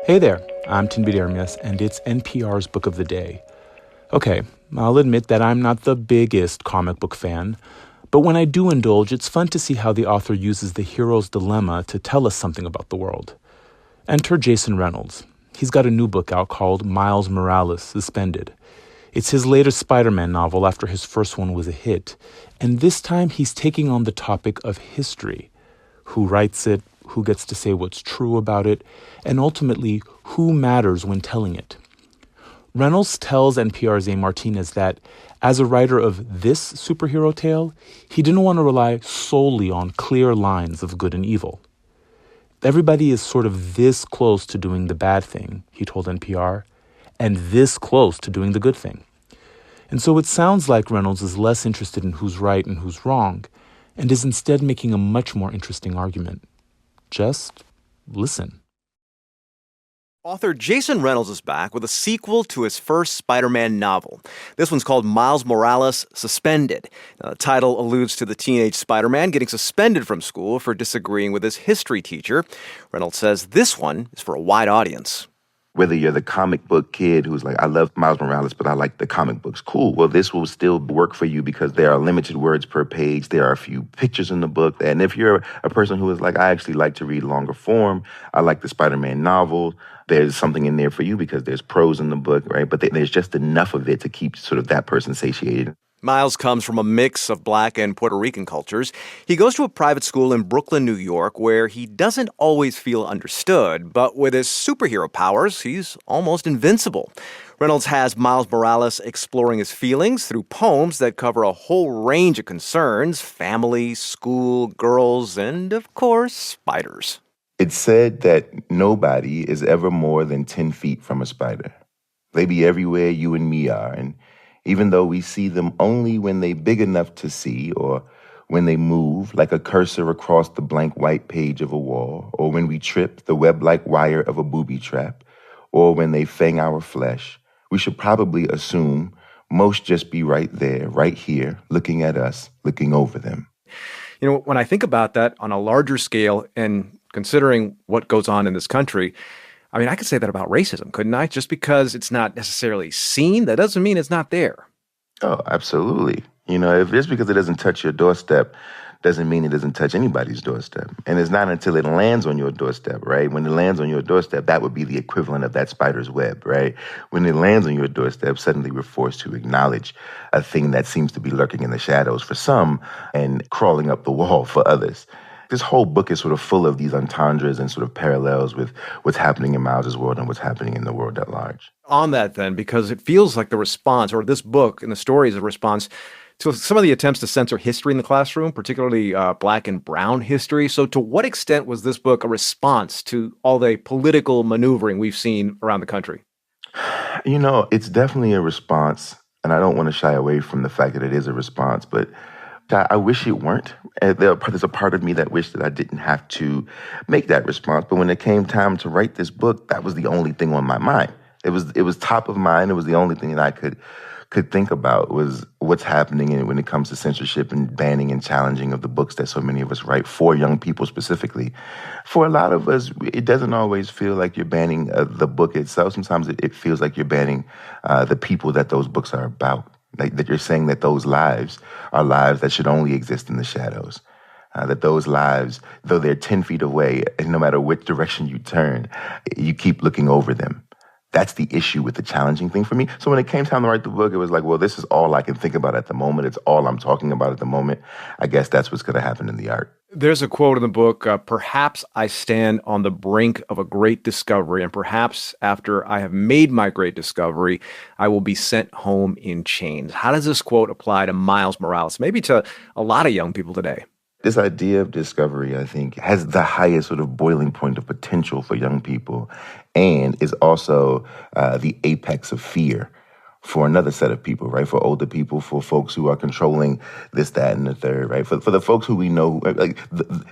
Hey there, I'm Tinbit Ermias, and it's NPR's Book of the Day. Okay, I'll admit that I'm not the biggest comic book fan, but when I do indulge, it's fun to see how the author uses the hero's dilemma to tell us something about the world. Enter Jason Reynolds. He's got a new book out called Miles Morales Suspended. It's his latest Spider-Man novel after his first one was a hit, and this time he's taking on the topic of history. Who writes it, who gets to say what's true about it, and ultimately, who matters when telling it. Reynolds tells NPR's Martinez that, as a writer of this superhero tale, he didn't want to rely solely on clear lines of good and evil. Everybody is sort of this close to doing the bad thing, he told NPR, and this close to doing the good thing. And so it sounds like Reynolds is less interested in who's right and who's wrong, and is instead making a much more interesting argument. Just listen. Author Jason Reynolds is back with a sequel to his first Spider-Man novel. This one's called Miles Morales Suspended. Now, the title alludes to the teenage Spider-Man getting suspended from school for disagreeing with his history teacher. Reynolds says this one is for a wide audience. Whether you're the comic book kid who's like, I love Miles Morales, but I like the comic books. Cool. Well, this will still work for you because there are limited words per page. There are a few pictures in the book. And if you're a person who is like, I actually like to read longer form, I like the Spider-Man novel, there's something in there for you because there's prose in the book, right? But there's just enough of it to keep sort of that person satiated. Miles comes from a mix of Black and Puerto Rican cultures. He goes to a private school in Brooklyn, New York, where he doesn't always feel understood, but with his superhero powers, he's almost invincible. Reynolds has Miles Morales exploring his feelings through poems that cover a whole range of concerns: family, school, girls, and, of course, spiders. It's said that nobody is ever more than 10 feet from a spider. They be everywhere you and me are, and even though we see them only when they big enough to see, or when they move like a cursor across the blank white page of a wall, or when we trip the web-like wire of a booby trap, or when they fang our flesh, we should probably assume most just be right there, right here, looking at us, looking over them. You know, when I think about that on a larger scale and considering what goes on in this country, I mean, I could say that about racism, couldn't I? Just because it's not necessarily seen, that doesn't mean it's not there. Oh, absolutely. You know, if just because it doesn't touch your doorstep doesn't mean it doesn't touch anybody's doorstep. And it's not until it lands on your doorstep, right? When it lands on your doorstep, that would be the equivalent of that spider's web, right? When it lands on your doorstep, suddenly we're forced to acknowledge a thing that seems to be lurking in the shadows for some and crawling up the wall for others. This whole book is sort of full of these entendres and sort of parallels with what's happening in Miles's world and what's happening in the world at large. On that then, because it feels like the response, or this book and the story is a response to some of the attempts to censor history in the classroom, particularly Black and brown history. So to what extent was this book a response to all the political maneuvering we've seen around the country? You know, it's definitely a response, and I don't want to shy away from the fact that it is a response, but I wish it weren't. There's a part of me that wished that I didn't have to make that response. But when it came time to write this book, that was the only thing on my mind. It was top of mind. It was the only thing that I could think about was what's happening when it comes to censorship and banning and challenging of the books that so many of us write for young people specifically. For a lot of us, it doesn't always feel like you're banning the book itself. Sometimes it feels like you're banning the people that those books are about. Like that you're saying that those lives are lives that should only exist in the shadows. That those lives, though they're 10 feet away, and no matter which direction you turn, you keep looking over them. That's the issue with the challenging thing for me. So when it came time to write the book, it was like, well, this is all I can think about at the moment. It's all I'm talking about at the moment. I guess that's what's going to happen in the art. There's a quote in the book, perhaps I stand on the brink of a great discovery, and perhaps after I have made my great discovery, I will be sent home in chains. How does this quote apply to Miles Morales, maybe to a lot of young people today? This idea of discovery, I think, has the highest sort of boiling point of potential for young people and is also the apex of fear for another set of people, right? For older people, for folks who are controlling this, that, and the third, right? For the folks who we know, like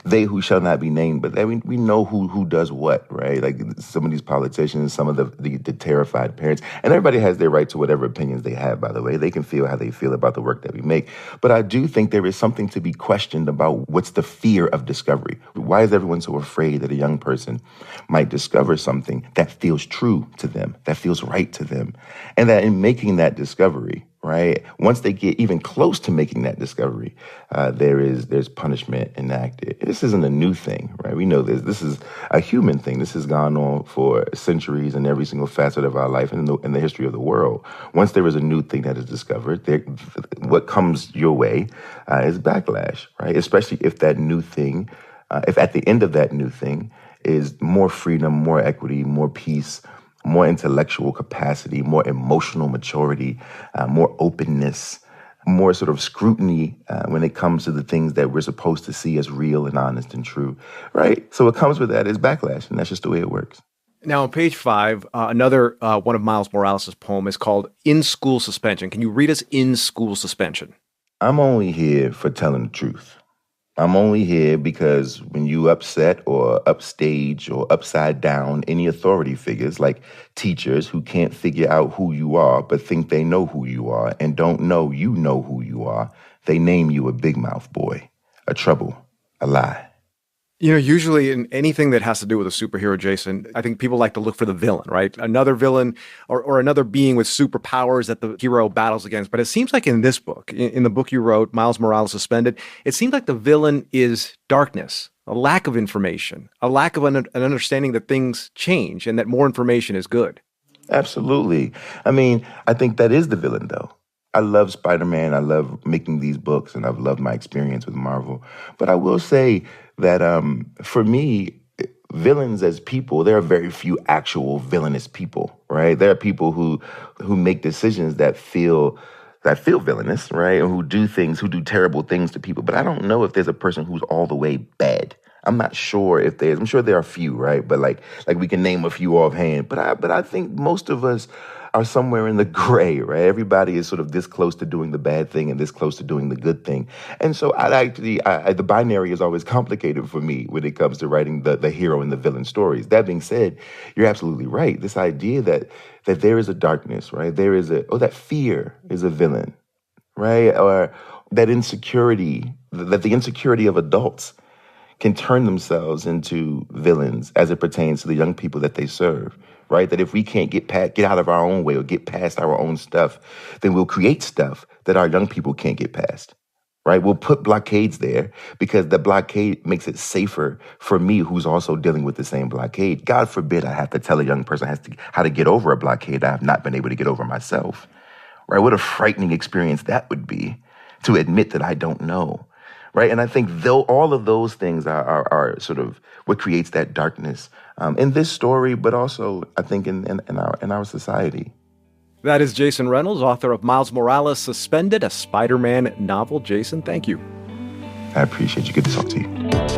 they who shall not be named, but we know who does what, right? Like some of these politicians, some of the terrified parents, and everybody has their right to whatever opinions they have, by the way. They can feel how they feel about the work that we make. But I do think there is something to be questioned about what's the fear of discovery. Why is everyone so afraid that a young person might discover something that feels true to them, that feels right to them, and that in making that discovery, right? Once they get even close to making that discovery, there's punishment enacted. This isn't a new thing, right? We know this. This is a human thing. This has gone on for centuries in every single facet of our life and in the history of the world. Once there is a new thing that is discovered, what comes your way is backlash, right? Especially if that new thing, if at the end of that new thing is more freedom, more equity, more peace, more intellectual capacity, more emotional maturity, more openness, more sort of scrutiny when it comes to the things that we're supposed to see as real and honest and true, right? So what comes with that is backlash, and that's just the way it works. Now, on page 5, another one of Miles Morales' poem is called In School Suspension. Can you read us In School Suspension? I'm only here for telling the truth. I'm only here because when you upset or upstage or upside down any authority figures like teachers who can't figure out who you are but think they know who you are and don't know you know who you are, they name you a big mouth boy, a trouble, a lie. You know, usually in anything that has to do with a superhero, Jason, I think people like to look for the villain, right? Another villain or another being with superpowers that the hero battles against. But it seems like in this book, in the book you wrote, Miles Morales Suspended, it seems like the villain is darkness, a lack of information, a lack of an understanding that things change and that more information is good. Absolutely. I mean, I think that is the villain, though. I love Spider-Man. I love making these books, and I've loved my experience with Marvel. But I will say that for me, villains as people, there are very few actual villainous people, right? There are people who make decisions that feel villainous, right? And who do terrible things to people. But I don't know if there's a person who's all the way bad. I'm not sure if I'm sure there are a few, right? But like we can name a few offhand. But I think most of us are somewhere in the gray, right? Everybody is sort of this close to doing the bad thing and this close to doing the good thing. And so the binary is always complicated for me when it comes to writing the hero and the villain stories. That being said, you're absolutely right. This idea that there is a darkness, right? That fear is a villain, right? Or that insecurity, that the insecurity of adults can turn themselves into villains as it pertains to the young people that they serve, right? That if we can't get out of our own way or get past our own stuff, then we'll create stuff that our young people can't get past, right? We'll put blockades there because the blockade makes it safer for me who's also dealing with the same blockade. God forbid I have to tell a young person how to get over a blockade I have not been able to get over myself, right? What a frightening experience that would be to admit that I don't know. Right. And I think though all of those things are sort of what creates that darkness in this story, but also I think in our society. That is Jason Reynolds, author of Miles Morales Suspended, a Spider-Man novel. Jason, thank you. I appreciate you. Good to talk to you.